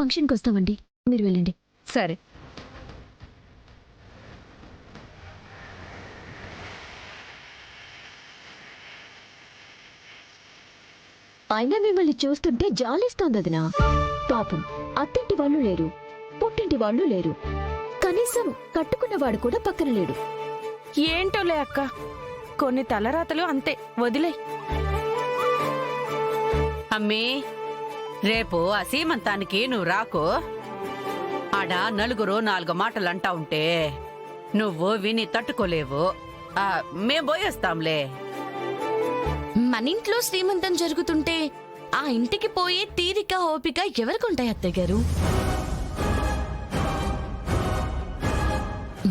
ఫంక్షన్కి వస్తామండి, మీరు వెళ్ళండి. సరే. అయినా మిమ్మల్ని చూస్తుంటే జాలిస్తోంది వదినా. పాపం అత్తింటి వాళ్ళు లేరు, పుట్టింటి వాళ్ళు లేరు, కనీసం కట్టుకున్నవాడు కూడా పక్కన లేడు. ఏంటోలే అక్క, కొన్ని తలరాతలు అంతే, వదిలే. అమ్మీ, రేపు ఆ సీమంతానికి నువ్వు రాకు. ఆడ నలుగురు 4 మాటలు అంటా ఉంటే నువ్వు విని తట్టుకోలేవు. మేం పోయేస్తాంలే. మన ఇంట్లో శ్రీమంతం జరుగుతుంటే ఆ ఇంటికి పోయే తీరిక ఓపిక ఎవరికుంటాయి అత్తయ్య గారు?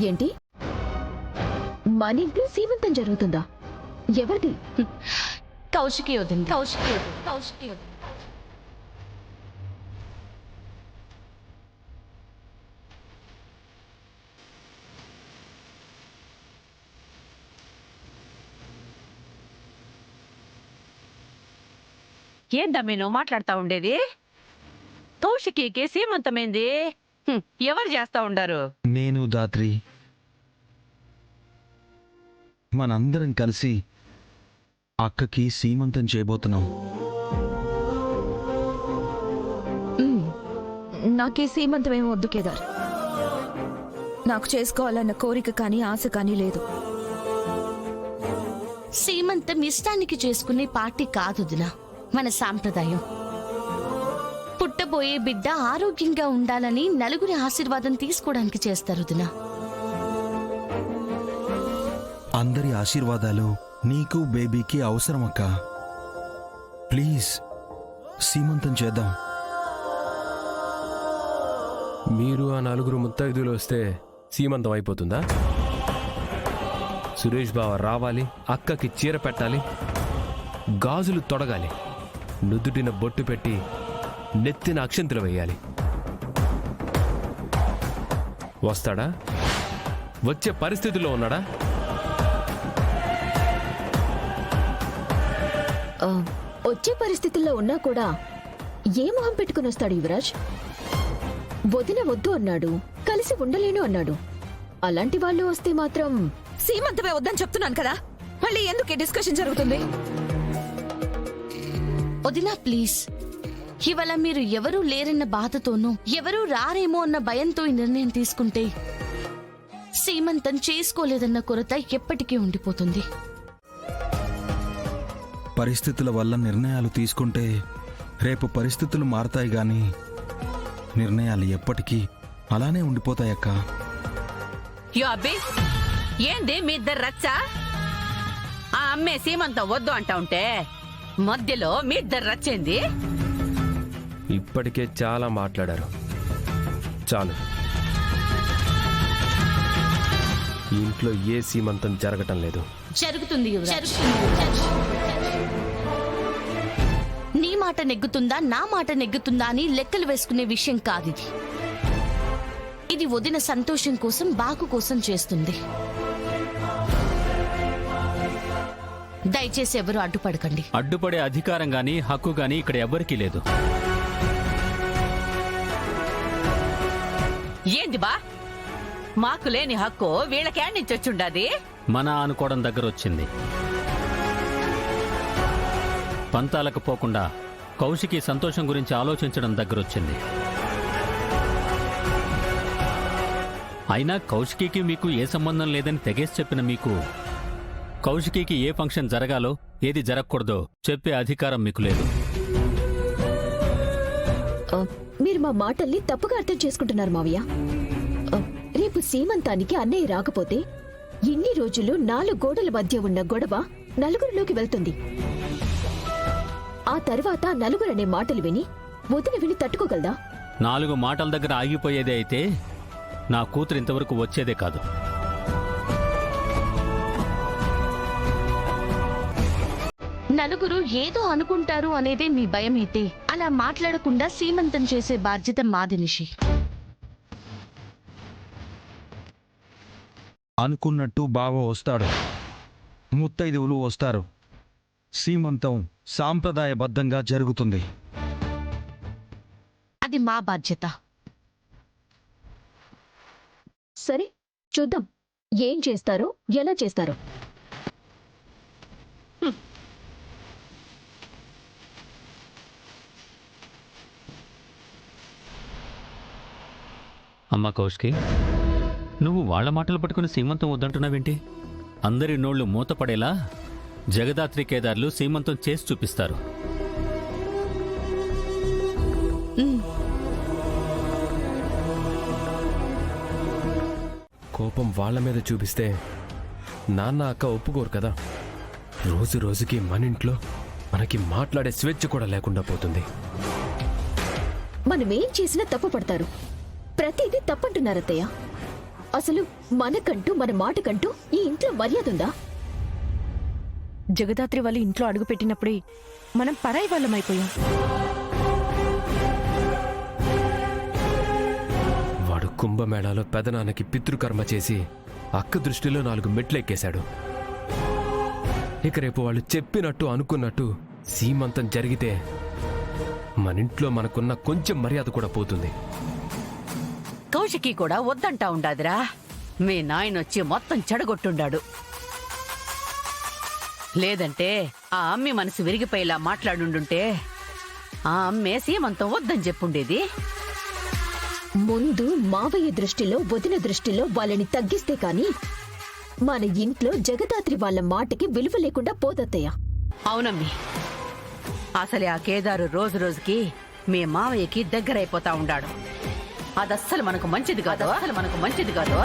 ఏంటి, మన ఇంట్లో సీమంతం జరుగుతుందా? ఎవరిది? కౌశికి వదింది. కౌశికి వదింది. కౌశికి వదింది. ఏందమ్మీ నువ్వు మాట్లాడుతా ఉండేది? కౌశికి సీమంతమేంది? ఎవరు చేస్తా ఉండారు? నేను, దాత్రి మనందరం కలిసి అక్కకి సీమంతం చేయబోతున్నాం. నాకే సీమంతం ఏమో వద్దు కేదార్. నాకు చేసుకోవాలన్న కోరిక కానీ ఆశ కానీ లేదు. సీమంతం ఇష్టానికి చేసుకునే పార్టీ కాదు వదినా, మన సాంప్రదాయం. పుట్టబోయే బిడ్డ ఆరోగ్యంగా ఉండాలని నలుగురి ఆశీర్వాదం తీసుకోవడానికి చేస్తారు వదినా. అందరి ఆశీర్వాదాలు నీకు బేబీకి అవసరం అక్క. ప్లీజ్ సీమంతం చేద్దాం. మీరు ఆ 4 ముత్తైదులు వస్తే సీమంతం అయిపోతుందా? సురేష్ బావ రావాలి, అక్కకి చీర పెట్టాలి, గాజులు తొడగాలి, నుదుటిన బొట్టు పెట్టి నెత్తిన అక్షంతలు వేయాలి. వస్తాడా? వచ్చే పరిస్థితుల్లో ఉన్నాడా? వచ్చే పరిస్థితుల్లో ఉన్నా కూడా ఏ మొహం పెట్టుకుని వస్తాడు యువరాజ్? వదిన వద్దు అన్నాడు, కలిసి ఉండలేను అన్నాడు. అలాంటి వాళ్ళు వస్తే మాత్రం సీమంతమే వద్దని చెప్తున్నాను కదా, మళ్ళీ ఎందుకు డిస్కషన్ జరుగుతుంది? వదినా ప్లీజ్, ఇవాళ మీరు ఎవరూ లేరన్న బాధతోనూ ఎవరూ రారేమో అన్న భయంతో ఈ నిర్ణయం తీసుకుంటే సీమంతం చేసుకోలేదన్న కొరత ఎప్పటికీ ఉండిపోతుంది. పరిస్థితుల వల్ల నిర్ణయాలు తీసుకుంటే రేపు పరిస్థితులు మారతాయి గాని నిర్ణయాలు ఎప్పటికీ అలానే ఉండిపోతాయక్క. యో అబ్బి, ఏంది మీ ఇద్దరు రచ్చ? ఆ అమ్మే సీమంతం వద్దు అంటా ఉంటే మధ్యలో మీ ఇద్దరు రచ్చేంది? ఇప్పటికే చాలా మాట్లాడారు, చాలు. ఇంట్లో ఏ సీమంతం జరగటం లేదు. జరుగుతుంది యువరాజ్. నీ మాట నెగ్గుతుందా నా మాట నెగ్గుతుందా అని లెక్కలు వేసుకునే విషయం కాదిది. ఇది వదిన సంతోషం కోసం, బాగు కోసం చేస్తుంది. దయచేసి ఎవరు అడ్డుపడకండి. అడ్డుపడే అధికారం గాని హక్కు గాని ఇక్కడ ఎవ్వరికీ లేదు. ఏంది బా, మాకు లేని హక్కు వీళ్ళకేడ్నించి వచ్చుండాది? మన అనుకోవడం దగ్గర వచ్చింది. పంతాలకు పోకుండా కౌశికి సంతోషం గురించి ఆలోచించడం దగ్గరొచ్చింది. అయినా కౌశికి మీకు ఏ సంబంధం లేదని తెగేసి చెప్పిన మీకు కౌశికి ఏ ఫంక్షన్ జరగాలో ఏది జరగకూడదో చెప్పే అధికారం మీకు లేదు. మీరు మా మాటల్ని తప్పుగా అర్థం చేసుకుంటున్నారు మావయ్య. రేపు సీమంతానికి అన్నయ్య రాకపోతే ఇన్ని రోజులు 4 గోడల మధ్య ఉన్న గొడవ నలుగురిలోకి వెళ్తుంది. ఆ తర్వాత నలుగురనే మాటలు విని వదిన విని తట్టుకోగలదా? 4 మాటల దగ్గర ఆగిపోయేదే అయితే నా కూతురు ఇంతవరకు వచ్చేదే కాదు. నలుగురు ఏదో అనుకుంటారు అనేదే మీ భయమైతే అలా మాట్లాడకుండా సీమంతం చేసే బాధ్యత మాది నిషి. అనుకున్నట్టు బావ వస్తాడు, ముత్తైదువులు వస్తారు, సీమంతం సాంప్రదాయబద్ధంగా జరుగుతుంది. అది అది మా బాధ్యత. సరే చూద్దాం ఏం చేస్తారో ఎలా చేస్తారో. అమ్మా కౌశికి, నువ్వు వాళ్ళ మాటలు పట్టుకుని సీమంతం వద్దంటున్నావేంటి? అందరి నోళ్లు మూతపడేలా జగదాత్రి కేదార్లు సీమంతం చేసి చూపిస్తారు. కోపం వాళ్ళ మీద చూపిస్తే నాన్న అక్క ఒప్పుకోరు కదా. రోజు రోజుకి మన ఇంట్లో మనకి మాట్లాడే స్వేచ్ఛ కూడా లేకుండా పోతుంది. మనమేం చేసినా తప్పు పడతారు. ప్రతిదీ తప్పంటున్నారత్తయ్య. అసలు మనకంటూ మన మాటకంటూ ఈ ఇంట్లో మర్యాద ఉందా? జగదాత్రి వాళ్ళు ఇంట్లో అడుగు పెట్టినప్పుడే మనం పరాయి వాళ్ళమైపోయాం. వాడు కుంభమేళాలో పెదనాన్నకి పితృకర్మ చేసి అక్క దృష్టిలో 4 మెట్లు ఎక్కేశాడు. ఇక రేపు వాళ్ళు చెప్పినట్టు అనుకున్నట్టు సీమంతం జరిగితే మన ఇంట్లో మనకున్న కొంచెం మర్యాద కూడా పోతుంది. కౌశికి కూడా వద్దంటా ఉండాదిరా. మీ నాయనొచ్చి మొత్తం చెడగొట్టుండాడు. లేదంటే ఆ అమ్మి మనసు విరిగిపోయేలా మాట్లాడుండుంటే ఆ అమ్మే సీమంతం వద్దని చెప్పుండేది. ముందు మావయ్య దృష్టిలో వదిన దృష్టిలో వాళ్ళని తగ్గిస్తే కాని మన ఇంట్లో జగదాత్రి వాళ్ళ మాటకి విలువ లేకుండా పోదత్తయ్య. అవునమ్మి, అసలే ఆ కేదారు రోజు రోజుకి మీ మావయ్యకి దగ్గరైపోతా ఉండాడు. అదస్సలు మనకు మంచిది కాదు.